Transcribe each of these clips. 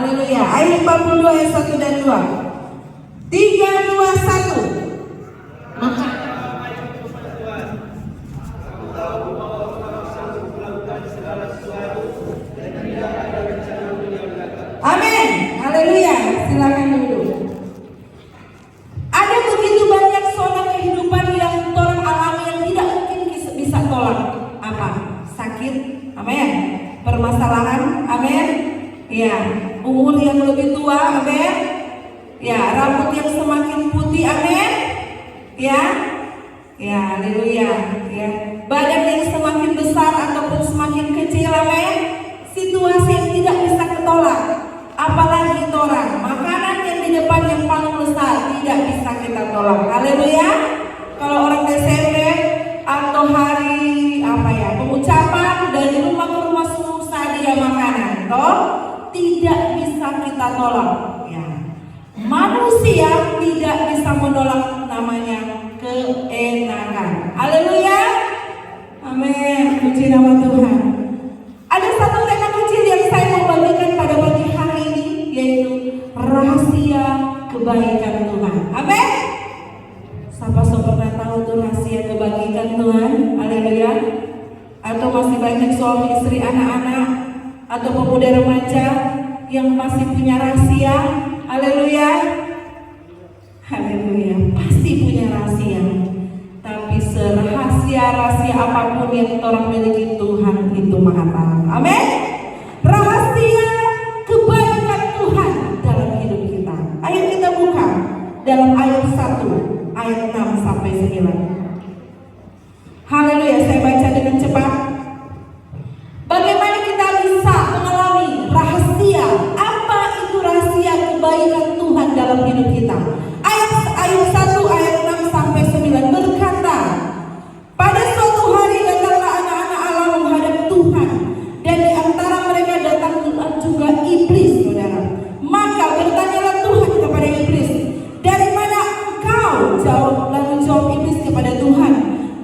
Haleluya. Ayat 42 ayat 1 dan 2. 3, 2, 1. Maka amin. Haleluya. Silakan dulu. Ada begitu banyak zona kehidupan yang orang alami yang tidak mungkin bisa tolak. Apa? Sakit. Amin. Permasalahan. Amin. Ya. Umur yang lebih tua. Amin. Ya. Rambut yang semakin putih. Amin. Ya. Ya. Haleluya. Ya. Badan yang semakin besar ataupun semakin kecil. Amin. Situasi yang tidak bisa ketolak. Apalagi orang makanan yang di depan yang paling besar tidak bisa kita tolak. Haleluya. Kalau orang Desember atau hari pengucapan dari rumah ke rumah susah dia makanan, toh tidak bisa kita tolak. Ya. Manusia tidak bisa menolak namanya keenakan. Haleluya. Amin. Puji nama Tuhan. Ada satu tema kecil yang saya mau bagikan pada pagi hari ini, yaitu rahasia kebaikan Tuhan. Amin. Siapa pernah tahu tuh rahasia kebaikan Tuhan? Haleluya. Atau masih banyak suami istri, anak-anak, atau pemuda remaja yang masih punya rahasia? Haleluya. Haleluya. Pasti punya rahasia. Tapi serahasia-rahasia apapun yang orang miliki, Tuhan itu Maha Tahu. Amin. Rahasia kebaikan Tuhan dalam hidup kita. Ayo kita buka dalam ayat 1, ayat 6 sampai 9. Haleluya, saya baca dengan cepat. Bagaimana kita bisa mengalami rahasia? Apa itu rahasia kebaikan Tuhan dalam hidup kita? Ayat 1 ayat 6 sampai 9 berkata, pada suatu hari datanglah anak-anak Allah menghadap Tuhan, dan di antara mereka datang juga iblis, saudara. Maka bertanyalah Tuhan kepada iblis, dari mana engkau? Lalu jawab iblis kepada Tuhan,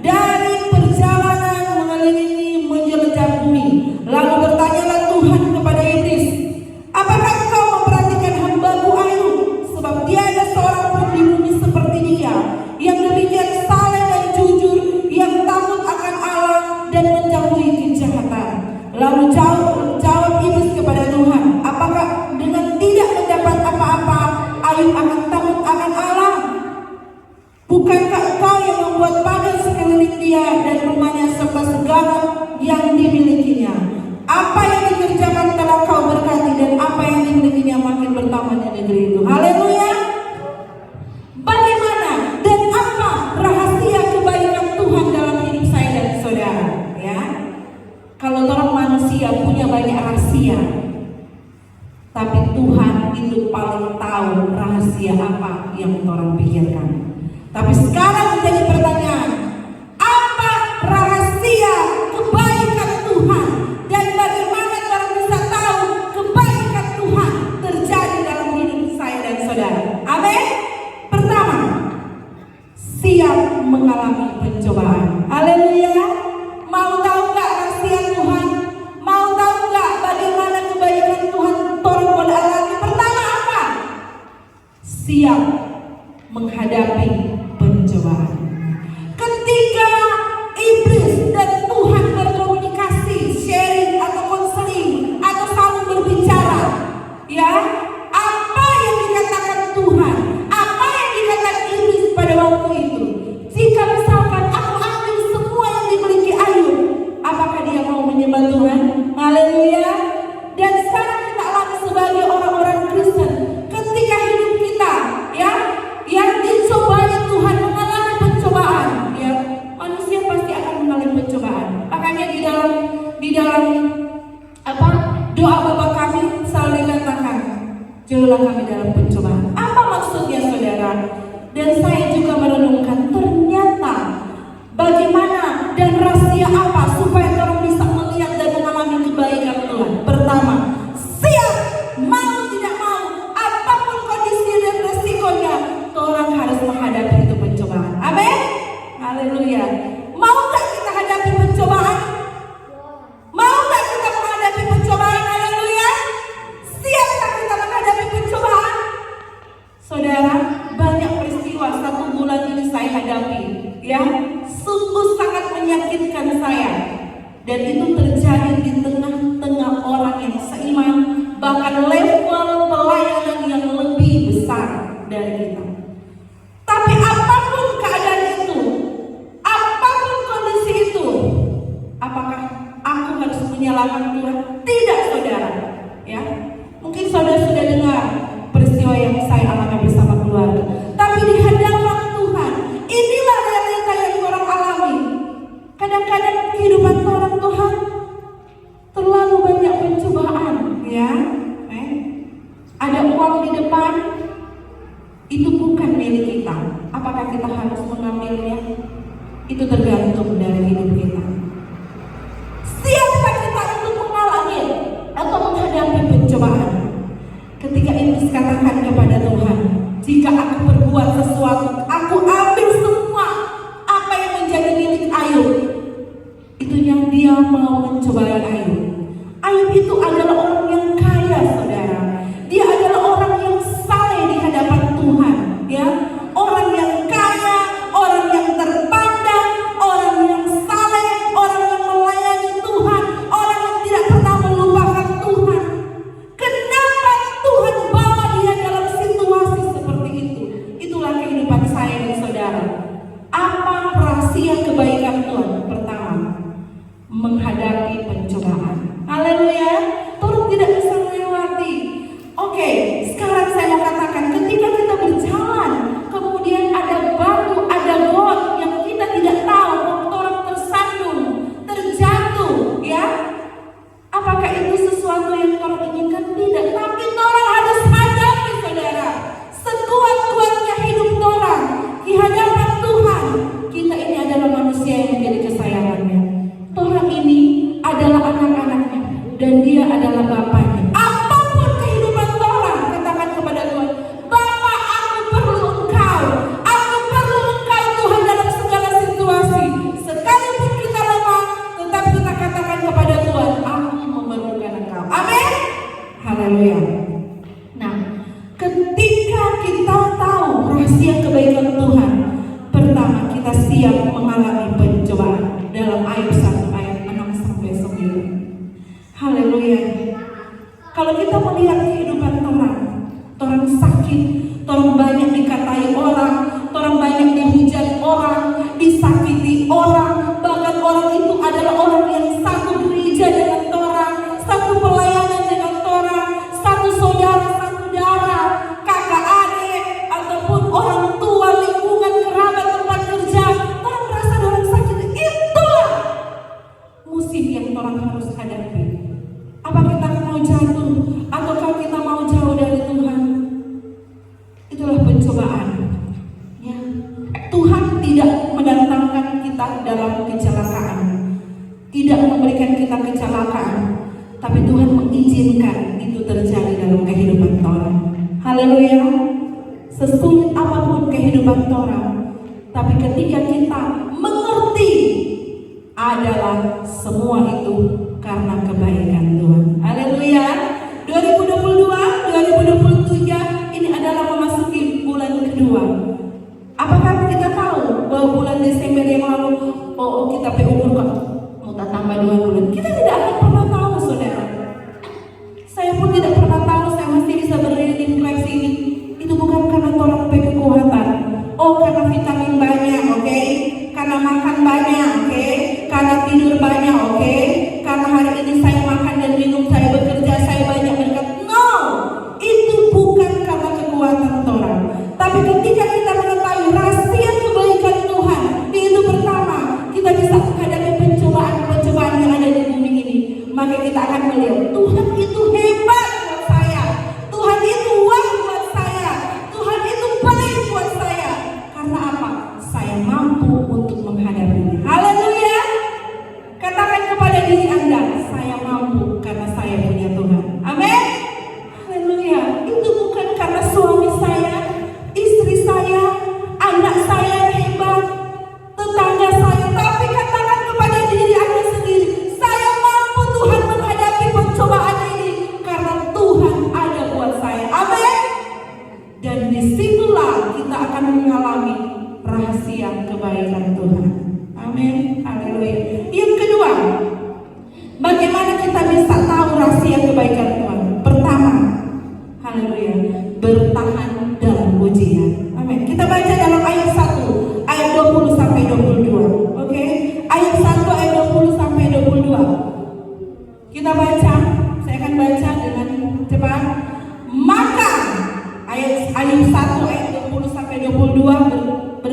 dari perjalanan mengelilingi menjelajah bumi. Lalu bertanyalah Tuhan kepada iblis, apakah engkau memperhatikan hamba-Ku Ayub? Sebab tiada seorang pun di bumi seperti dia, yang demikian saleh dan jujur, yang takut akan Allah dan menjauhi kejahatan. Lalu jawab iblis kepada Tuhan, apakah dengan tidak mendapat apa-apa Ayub akan takut akan Allah? Bukankah engkau yang membuat pagar sekeliling dia dan rumahnya serta segala yang dimilikinya? Apa yang dikerjakan telah kau berkati, dan apa yang dimilikinya makin bertambah di negeri itu. Haleluya. Bagaimana dan apa rahasia kebaikan Tuhan dalam hidup saya dan saudara? Ya, kalau orang manusia punya banyak rahasia, tapi Tuhan itu paling tahu rahasia apa yang orang pikirkan. Tapi sekarang menjadi pertanyaan, apa rahasia kebaikan Tuhan, dan bagaimana orang bisa tahu kebaikan Tuhan terjadi dalam hidup saya dan saudara? Amin. Pertama, siap mengalami pencobaan. Haleluya. Mau tahu gak rahasia Tuhan? Mau tahu gak bagaimana kebaikan Tuhan orang boleh alami? Pertama apa? Siap menghadapi pencobaan. Ketika iblis dan Tuhan berkomunikasi, sharing atau konseling atau saling berbicara, ya, apa yang dikatakan Tuhan, apa yang dikatakan iblis pada waktu itu? Jika misalkan aku ambil semua yang dimiliki Ayub, apakah dia mau menyembah Tuhan? Haleluya. Dan sekarang kita alami sebagai orang-orang Kristen, ketika hidup kita, ya, yang dicobai Tuhan, mengalami pencobaan, ya, manusia pasti akan mengalami pencobaan. Makanya di dalam doa Bapa kami selalu dikatakan, jauhlah kami dalam pencobaan. Apa maksudnya, saudara? Dan saya juga merenungkan, ternyata bagaimana dan rahasia apa supaya orang bisa melihat dan mengalami kebaikan Tuhan? Pertama, siap, mau tidak mau, apapun kondisi dan resikonya, orang harus menghadapi itu pencobaan. Amin. Haleluya. Mau gak kita hadapi pencobaan? Mau gak kita menghadapi pencobaan? Haleluya. Siapkah kita yang seiman, bahkan level pelayanan yang lebih besar dari kita. Tapi apapun keadaan itu, apapun kondisi itu, apakah aku harus menyalahkan Tuhan? Tidak, saudara. Ya, mungkin saudara sudah dengar peristiwa yang saya alami bersama keluarga. Tapi di hadapan Tuhan, inilah realita yang orang alami. Kadang-kadang kehidupan orang Tuhan terlalu banyak pencobaan, ya. Ada uang di depan, itu bukan milik kita. Apakah kita harus mengambilnya? Itu tergantung dari hidup kita. Siapkah kita untuk mengalami atau menghadapi pencobaan? Ketika Iblis katakan kepada Tuhan, jika aku berbuat sesuatu, aku ambil semua apa yang menjadi milik Ayub. Itu yang dia mau mencobai Ayub. Ayub itu adalah orang yang kaya, saudara. Dia adalah orang yang saleh di hadapan Tuhan, ya. Orang yang kaya, orang yang terpandang, orang yang saleh, orang yang melayani Tuhan, orang yang tidak pernah melupakan Tuhan. Kenapa Tuhan bawa dia dalam situasi seperti itu? Itulah kehidupan saya dan saudara. Apa rahasia kebaikan Tuhan? Pertama, menghadapi pencobaan. Haleluya. Tolong tidak bisa melewati. Oke, sekarang saya mau katakan, ketika kita berjalan, kemudian ada batu, ada got yang kita tidak tahu, orang tersandung, terjatuh, ya. Apakah itu sesuatu yang orang inginkan? Tidak. Tapi orang harus hadapi, saudara. Sekuat-kuatnya hidup orang di hadapan Tuhan. Kita ini adalah manusia yang menjadi kesayangannya. Orang ini adalah anak-anaknya dan dia adalah bapaknya. Apapun kehidupan orang, katakan kepada Tuhan, Bapa, aku perlu Engkau. Aku perlu Engkau, Tuhan, dalam segala situasi. Sekalipun kita lemah, tetap kita katakan kepada Tuhan, aku memerlukan Engkau. Amin. Haleluya. Nah, ketika kita tahu rahasia kebaikan Tuhan, pertama kita siap mengalami pencobaan. Dalam Ayub 1 ayat 6-9. Haleluya. Kalau kita melihat kehidupan orang sakit, orang banyak dikatai orang banyak dihujat orang, disakiti orang, bahkan orang itu adalah orang yang satu gereja dengan orang, satu pelayanan dengan orang, satu saudara, satu darah, kakak adik, ataupun orang tua, lingkungan, kerabat, tempat kerja. Orang merasa orang sakit. Itulah musim yang orang harus hadapi. Apa kita mau jatuh ataukah kita mau jauh dari Tuhan? Itulah pencobaan, ya. Tuhan tidak mendatangkan kita dalam kecelakaan, tidak memberikan kita kecelakaan, tapi Tuhan mengizinkan itu terjadi dalam kehidupan orang. Haleluya. Sesulit apapun kehidupan orang, tapi ketika kita mengerti adalah semua itu karena kebaikan Tuhan. Haleluya. 2022, 2023 ini adalah memasuki bulan kedua. Apakah kita tahu bahwa bulan Desember yang lalu, kita umur kok mau tambah 2 bulan? Kita tidak akan pernah tahu, saudara. Saya pun tidak pernah tahu saya masih bisa berdiri di flex ini. Itu bukan karena tolong kekuatan. Karena vitamin banyak, oke? Karena makan banyak, oke? Karena tidur banyak, oke? Karena hari ini saya makan dan minum, saya bekerja, saya banyak berkat. No, itu bukan karena kekuatan orang. Tapi ketika kita mengetahui rahasia kebaikan Tuhan, itu pertama kita bisa menghadapi pencobaan yang ada di bumi ini. Maka kita akan melihat Tuhan itu hebat buat saya, Tuhan itu wah buat saya, Tuhan itu baik buat saya. Karena apa? Saya mampu untuk menghadapinya. Haleluya. Katakan kepada diri Anda, saya mampu karena saya punya Tuhan. Amin. Haleluya. Itu bukan karena suami saya, istri saya, anak saya yang hebat, tetangga saya, tapi katakan kepada diri Anda sendiri, saya mampu Tuhan menghadapi pencobaan ini karena Tuhan ada buat saya. Amin. Dan disitulah kita akan mengalami rahasia kebaikan Tuhan. Amin. Haleluya. Yang kedua, bagaimana kita bisa tahu rahasia kebaikan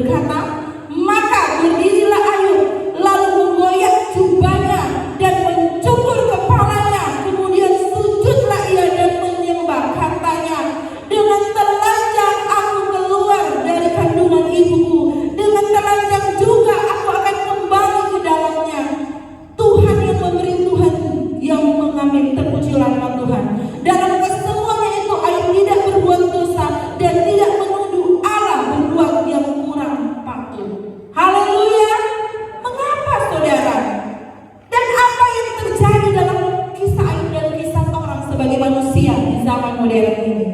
berkata, maka berdirilah Ayub, lalu menggoyang jubahnya dan mencukur kepalanya, kemudian sujudlah ia dan menyembah. Katanya, dengan telanjang aku keluar dari kandungan ibuku, dengan telanjang juga aku akan kembali ke dalamnya. Tuhan yang memberi, Tuhan yang mengambil, terpujilah nama Tuhan. Dalam kesemuanya itu Ayub tidak berbuat dosa dan tidak menuduh Allah berbuat yang kurang patut. Haleluya. Mengapa saudara? Dan apa yang terjadi dalam kisah Ayub dan kisah orang sebagai manusia di zaman modern ini?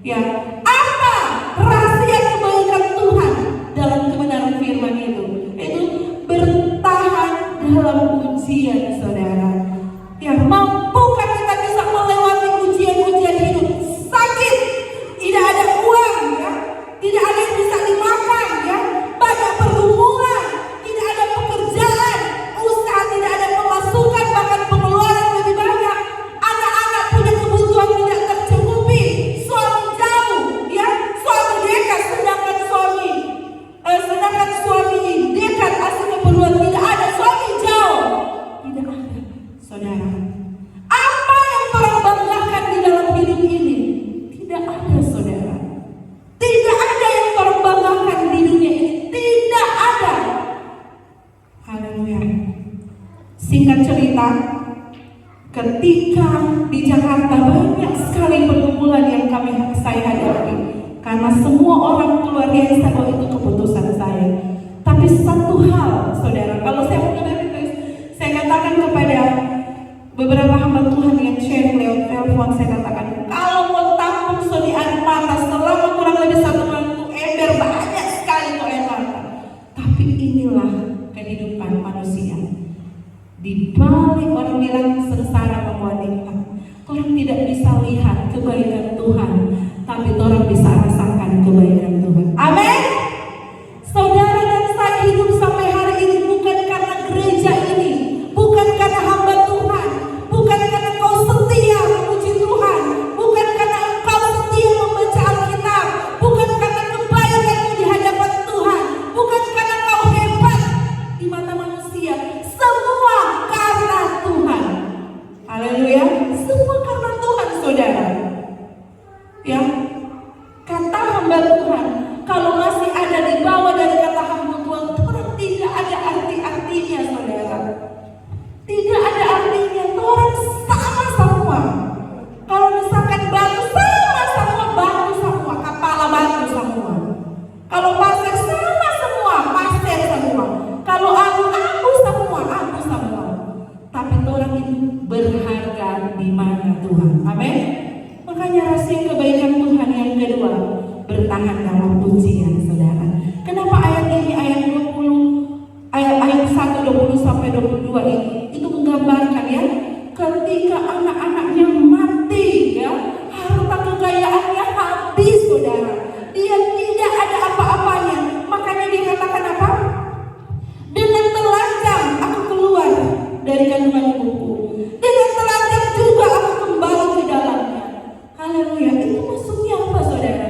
Ya, apa rahasia kebaikan Tuhan dalam kebenaran firman itu? Itu bertahan dalam ujian, saudara. Ya, mampukah kita bisa melewati ujian-ujian hidup? Sakit, tidak ada uang, ya, tidak ada yang bisa dimakan, ya, banyak pergumulan, tidak ada pekerjaan, usaha tidak ada pemasukan, bahkan pengeluaran lebih banyak. Anak-anak punya kebutuhan tidak tercukupi, suami jauh, ya, suami dekat, sedangkan suami dekat asli keperluan tidak ada, suami jauh tidak ada, saudara. Apa yang orang banggakan di dalam hidup ini? Tidak ada, saudara. Tidak ada yang orang banggakan di dunia ini. Tidak ada. Haleluya. Singkat cerita, ketika di Jakarta banyak sekali pergumulan yang saya hadapi, karena semua orang keluarga saya bahwa itu keputusan saya. Tapi satu hal, saudara, kalau saya mengenai itu, saya katakan kepada beberapa hamba Tuhan yang share lewat telepon, saya katakan, kalau mau tampung sodi air mata selama kurang lebih 1 bulan itu ember, banyak sekali itu air mata. Tapi inilah kehidupan manusia. Di balik orang bilang sengsara membawa nikmat, orang tidak bisa lihat kebaikan Tuhan, tapi orang bisa rasakan kebaikan Tuhan. Amin. Saudara dan saya hidup sampai hari ini bukan karena gereja ini, bukan karena hamba Tuhan, bukan karena kau setia memuji Tuhan, bukan karena engkau setia membaca Alkitab, bukan karena kebaikanmu di hadapan Tuhan, bukan karena kau hebat di mata manusia. Semua karena Tuhan. Haleluya. Semua karena Tuhan, saudara. Ya, kata hamba Tuhan, kalau masih ada di bawah dari kata hamba Tuhan, orang tidak ada arti-artinya, saudara. Tidak ada artinya. Orang sama semua. Kalau misalkan batu sama batu semua, kepala batu semua. Kalau pasir sama semua, pasir semua. Kalau aku semua, aku semua. Tapi orang itu berharga di mana Tuhan. Amin. Makanya rahasia kebaikan Tuhan yang kedua, bertahan dalam ujian, saudara. Kenapa ayat ini, ayat 1, 20 sampai 22 ini, itu menggambarkan, ya, ketika anak-anaknya mati, ya, harta kekayaannya habis, saudara. Dia tidak ada apa-apanya. Makanya dikatakan apa? Dengan telanjang aku keluar dari kandungan ibuku, dengan telanjang juga aku kembali ke dalamnya. Haleluya. Itu maksudnya apa, saudara?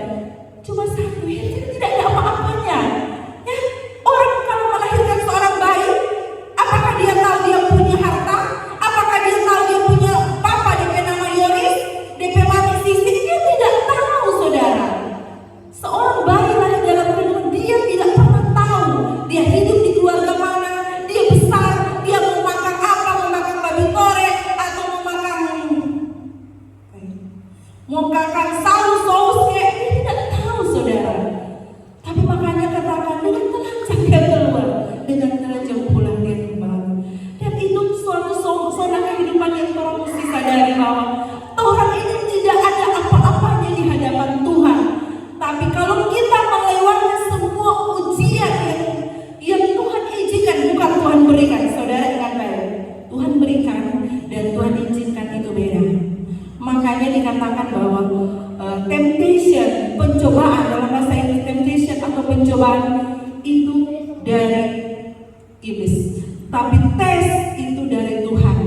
Cuma satu, ya, tidak ada apa-apanya. Ya, orang kalau melahirkan seorang bayi, apakah dia tahu dia punya harta? Apakah dia tahu dia punya papa DP nama Yoris, DP mati Sisi? Dia tidak tahu, saudara. Seorang bayi lahir dalam kandungan, dia tidak pernah tahu dia hidup di keluarga mana, dia besar, dia mau makan apa, mau makan babi tore atau mau makan saus kayak, dia tidak tahu, saudara. Tapi makanya katakan, dengan telanjang dia keluar, dengan telanjang pulang dia kembali. Dan itu suatu zona kehidupan yang orang mesti sadari bahwa orang ini tidak ada apa-apanya di hadapan Tuhan. Tapi kalau kita melewati semua ujian yang Tuhan izinkan, bukan Tuhan berikan, saudara, ingat baik. Tuhan berikan dan Tuhan izinkan itu beda. Makanya dikatakan bahwa temptation, pencobaan, dalam bahasa Inggris temptation atau pencobaan itu dari iblis, tapi tes itu dari Tuhan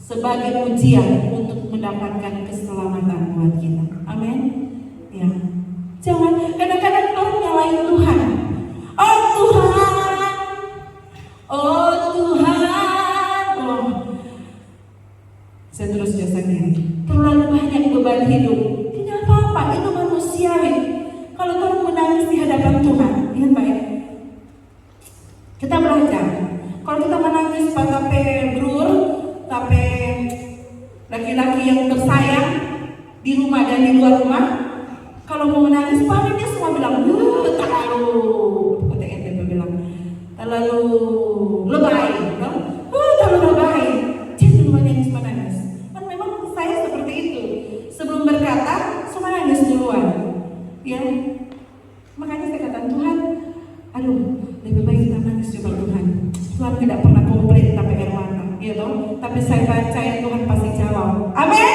sebagai ujian untuk mendapatkan keselamatan buat kita. Amin. Ya. Jangan kadang-kadang orang nyalain Tuhan. Oh, dalam hidup. Tidak apa-apa, itu manusiawi. Kalau orang menangis di hadapan Tuhan, ingat baik. Kita belajar. Kalau kita menangis tapi berur, tapi laki-laki yang tersayang di rumah dan di luar rumah, kalau mau menangis paling dia semua bilang, terlalu lebay, terlalu lebay. Jangan menangis. Kan memang saya seperti itu. Sebelum berkata, semua nangis duluan. Ya, makanya saya kata Tuhan, aduh, lebih baik kita nangis juga Tuhan. Tuhan tidak pernah komplain tapi air mata, ya toh. Tapi saya percaya Tuhan pasti jawab. Amin.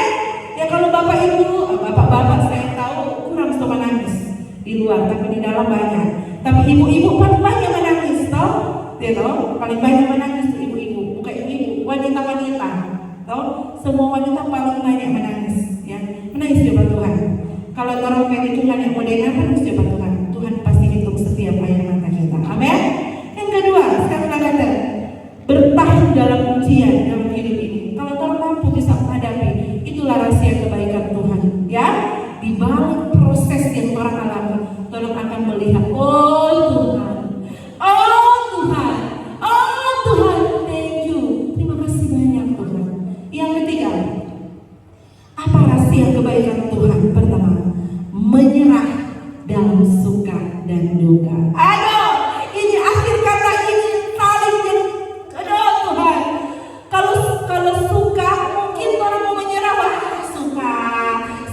Ya kalau bapak ibu, bapak-bapak saya tahu kurang suka menangis di luar, tapi di dalam banyak. Tapi ibu-ibu paling banyak menangis, toh, ya toh. Paling banyak menangis ibu-ibu, bukan ibu-ibu, wanita-wanita, toh. Semua wanita paling banyak menangis, ya. Menangis coba Tuhan. Kalau orang kayak Tuhan yang modern, menangis coba Tuhan. Tuhan pasti hitung setiap air mata kita. Amin. Yang kedua, sekarang kata bertahan dalam ujian dalam hidup ini. Kalau orang mampu bisa menghadapi, itulah rahasia kebaikan Tuhan. Ya, di balik proses yang orang alami, orang akan melihat, oh Tuhan, thank you, terima kasih banyak Tuhan. Yang ketiga, apa rahasia kebaikan Tuhan? Pertama, menyerah dalam suka dan duka. Aduh, ini akhir kata ini paling aduh Tuhan. Kalau suka mungkin orang mau menyerah, wah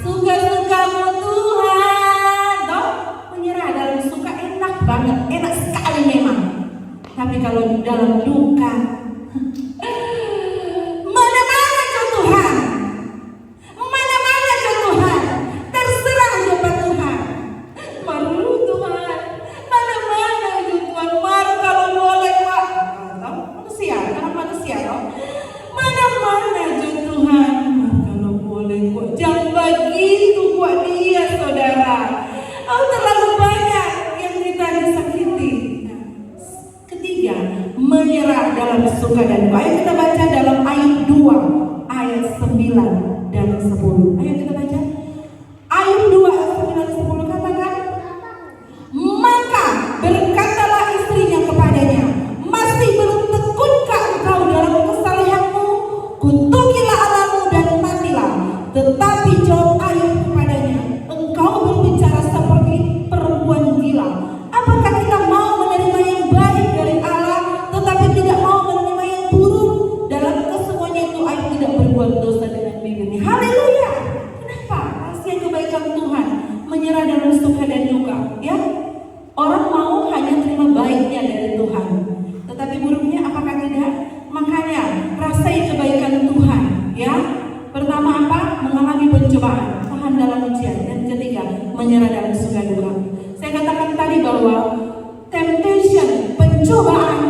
suka-sukamu Tuhan. Toh, menyerah dalam suka enak banget, enak sekali memang. Tapi kalau di dalam duka, mana-mana ke Tuhan. Mana-mana ke Tuhan. Terserah kepada Tuhan. Malu Tuhan. Mana-mana ke Tuhan. Malu kalau boleh Pak. Manusia, anak manusia loh. Mana-mana ke Tuhan. Malu kalau boleh kok. Jangan begitu buat dia saudara. Terlalu banyak yang kita disakiti. Ketiga, menyerah dalam suka dan duka. Ayo kita baca dalam Ayub 2 ayat 9 dan 10. Ayo kita baca. Ayub 2 ayat 9 dan 10 katakan, maka berkatalah istrinya kepadanya, masih belum tekunkah engkau dalam kesalehanmu? Kutukilah Allahmu dan matilah. Tetapi jawab Ayub kepadanya, engkau berbicara seperti perempuan gila. Apakah kita mau menerima yang baik dari Allah, tetapi tidak mau menerima yang buruk? Dalam kesemuanya itu Ayub tidak berbuat dosa dengan bibirnya. Haleluya. Kenapa? Rahasia kebaikan Tuhan, menyerah dalam suka dan duka. Ya, orang mau hanya terima baiknya dari Tuhan, tetapi buruknya apakah tidak? Makanya rasai kebaikan Tuhan. Ya, pertama apa? Mengalami pencobaan, tahan dalam ujian. Dan ketiga, menyerah dalam suka duka. Saya katakan tadi bahwa temptation, pencobaan,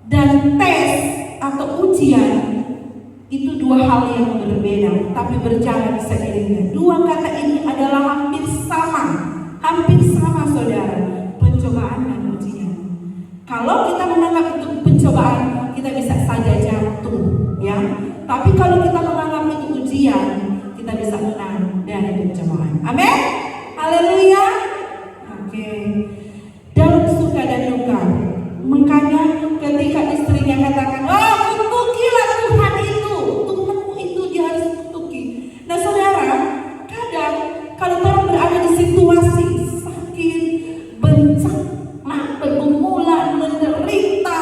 dan tes atau ujian itu dua hal yang berbeda, tapi berjalan seiringnya. Dua kata ini adalah hampir sama saudara, pencobaan dan ujian. Kalau kita menganggap itu pencobaan, kita bisa saja jatuh, ya. Tapi kalau kita menganggap itu ujian, kita bisa menang dari pencobaan. Amin. Haleluya. Oke. Dalam suka dan duka. Makanya ketika istrinya katakan, kutukilah Tuhan itu, Tuhanmu itu dia harus kutuki. Nah saudara, kadang kalau orang berada di situasi sakit, bencana, pergumulan, menderita,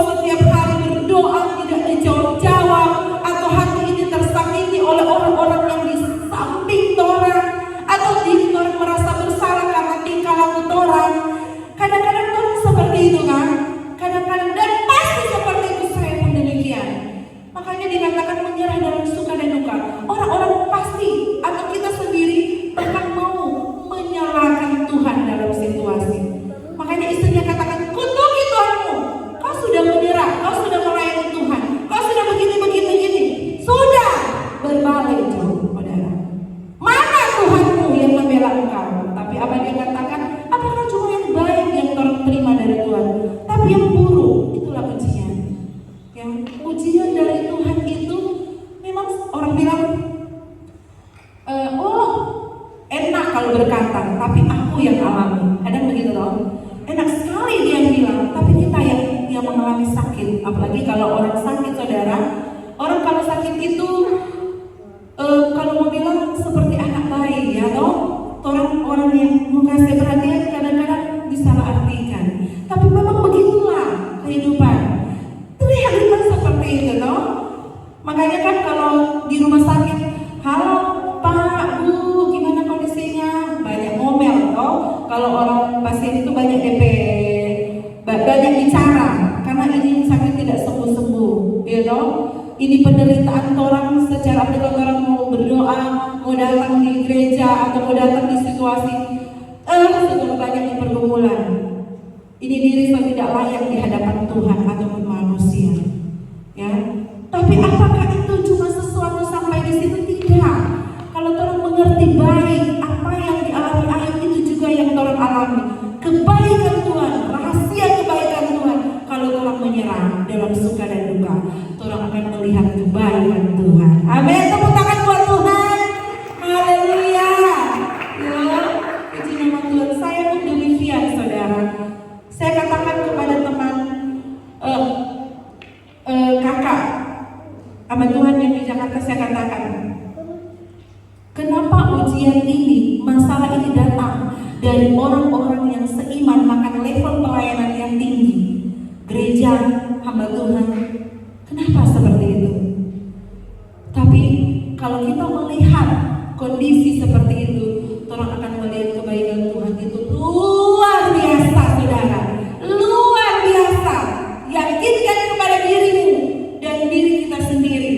setiap hari berdoa tidak dijawab-jawab, atau hati ini tersakiti oleh orang-orang yang di samping orang, atau diri orang merasa bersalah karena tingkah laku orang. Kadang-kadang orang seperti itu kan, kadang-kadang, dan pasti seperti itu saya pun demikian. Makanya dikatakan menyerah dalam suka dan duka. Orang-orang pasti atau kita sendiri bahkan mau menyalahkan Tuhan dalam situasi. Makanya istrinya katakan, kutuki Tuhanmu. Kau sudah menyerah, kau sudah melayani Tuhan, kau sudah begini. Sudah berbalik saudara. Mana Tuhanmu yang membela engkau? Tapi apa dia katakan? Apakah cuma yang baik yang orang terima dari Tuhan? Tapi yang buruk, itulah ujian. Yang ujian dari Tuhan itu memang orang bilang berkata, tapi aku yang alami. Kadang begitu loh. Enak sekali dia bilang, tapi kita yang mengalami sakit. Apalagi kalau orang sakit, saudara. Orang kalau sakit itu kalau mau bilang seperti anak bayi, ya toh. Orang yang mau kasih perhatian kadang-kadang disalahartikan. Tapi memang begitulah kehidupan. Terlihat seperti itu toh. Makanya kan kalau di rumah sakit, halo Pak, Bu, gimana kondisinya? Banyak ngomel toh. Kalau orang pasien itu banyak DP, banyak bicara, karena ini sakit tidak sembuh-sembuh, ya toh. Ini penderitaan orang secara pribadi, orang mau berdoa, mau datang di gereja atau mau datang di situasi, sudah banyak pergumulan. Ini diri saya tidak layak di hadapan Tuhan ataupun manusia, ya. Tapi apakah itu cuma sesuatu sampai di situ? Tidak. Kalau orang mengerti baik apa yang dialami Ayub, itu juga yang orang alami. Kebaikan Tuhan, rahasia kebaikan Tuhan. Kalau orang menyerah dalam suka dan duka, orang akan melihat kebaikan Tuhan. Amin. Tepuk tangan buat Tuhan. Haleluya. Ya, puji nama Tuhan. Saya pun demikian, saudara. Saya katakan kepada teman kakak sama Tuhan yang di Jakarta, saya katakan, kenapa ujian ini, masalah ini datang dari orang-orang yang seiman, makan level pelayanan yang tinggi, gereja, hamba Tuhan? Kenapa seperti itu? Tapi kalau kita melihat kondisi seperti itu, orang akan melihat kebaikan Tuhan itu luar biasa, saudara. Luar biasa. Yakinkan kepada dirimu dan diri kita sendiri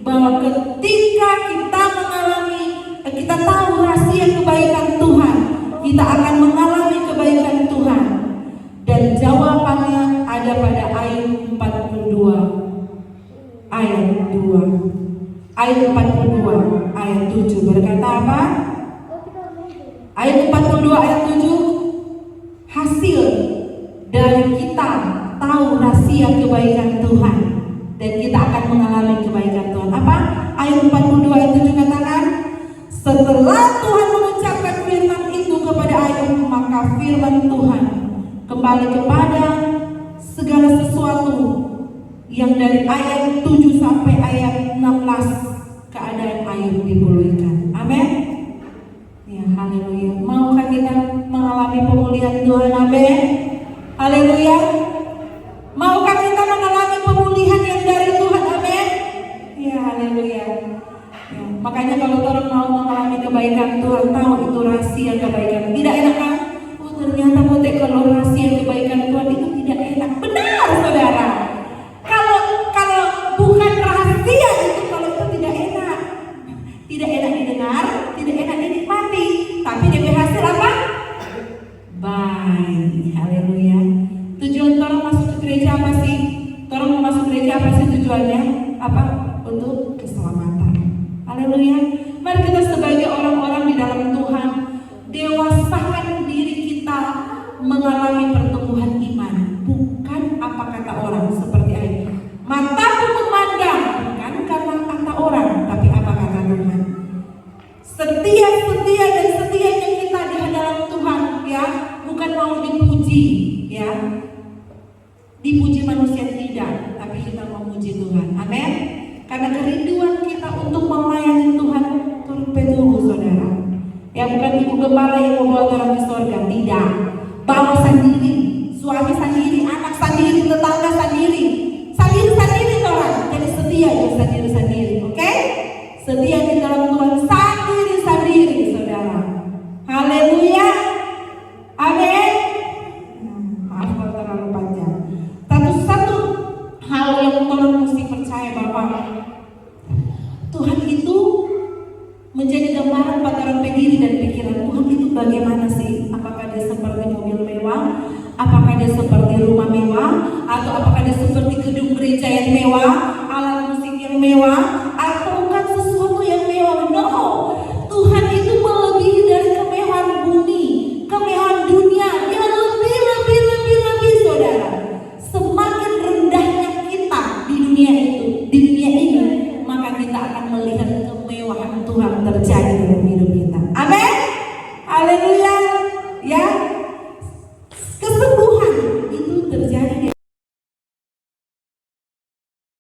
bahwa ketika kita mengalami, kita tahu rahasia kebaikan Tuhan, kita akan mengalami kebaikan Tuhan. Dan jawabannya ada pada Ayub 42 ayat 2. Ayat 42 ayat 7 berkata apa? Ayat 42 ayat 7, hasil dari kita tahu rahasia kebaikan Tuhan dan kita akan mengalami kebaikan Tuhan. Apa? Ayat 42 ayat 7 katakan, setelah Tuhan mengucapkan firman itu kepada Ayub, maka firman Tuhan kembali kepada segala sesuatu yang dari ayat 7 sampai ayat 16 keadaan Ayub dipulihkan. Amin. Ya, haleluya. Maukah kita mengalami pemulihan Tuhan? Amin. Haleluya. Maukah kita mengalami pemulihan yang dari Tuhan? Amin. Ya, haleluya. Ya, makanya kalau orang mau mengalami kebaikan Tuhan, tahu itu rahasia kebaikan. Tidak enak kan? Oh, ternyata kalau rahasia kebaikan Tuhan itu tidak enak. Benar, saudara. Kalau bukan rahasia itu, kalau itu tidak enak. Tidak enak didengar, tidak enak dinikmati. Tapi dia berhasil apa? Baik. Haleluya. Tujuan orang masuk ke gereja apa sih? Orang mau masuk gereja apa sih tujuannya? Apa? Untuk keselamatan. Haleluya. Mari kita sebagai orang-orang di dalam Tuhan, dewasakan diri kita mengalami pertumbuhan iman. Bukan apa kata orang seperti Ayub. Mataku memandang, bukan karena kata orang, tapi apa kata Tuhan. Setia dan setianya kita di hadapan Tuhan, ya, bukan mau dipuji, ya. Dipuji manusia tidak, tapi kita mau memuji Tuhan. Amin. Karena kerinduan kita untuk melayani Tuhan turut dulu, saudara. Ya, bukan ibu gembala yang membawa orang ke surga, tidak. Bawa sendiri, suami sendiri, anak sendiri, tetangga sendiri, sendiri orang. Jadi setia ya sendiri, oke? Setia di dalam Tuhan sendiri, saudara. Haleluya. Amin. Maaf kalau terlalu panjang. Satu hal yang tolong mesti percaya bahwa Tuhan itu menjadi gambaran pada orang diri dan pikiran. Tuhan itu bagaimana sih? Apakah dia seperti mobil mewah? Apakah dia seperti rumah mewah? Atau apakah dia seperti gedung gereja yang mewah? Alat musik yang mewah? Atau bukan sesuatu yang mewah? No. Tuhan itu melebihi dari kemewahan bumi, kemewahan dunia. Dia lebih, saudara. Semakin rendahnya kita di dunia ini, maka kita akan melihat kemewahan Tuhan terjadi dalam hidup kita. Amin. Haleluya.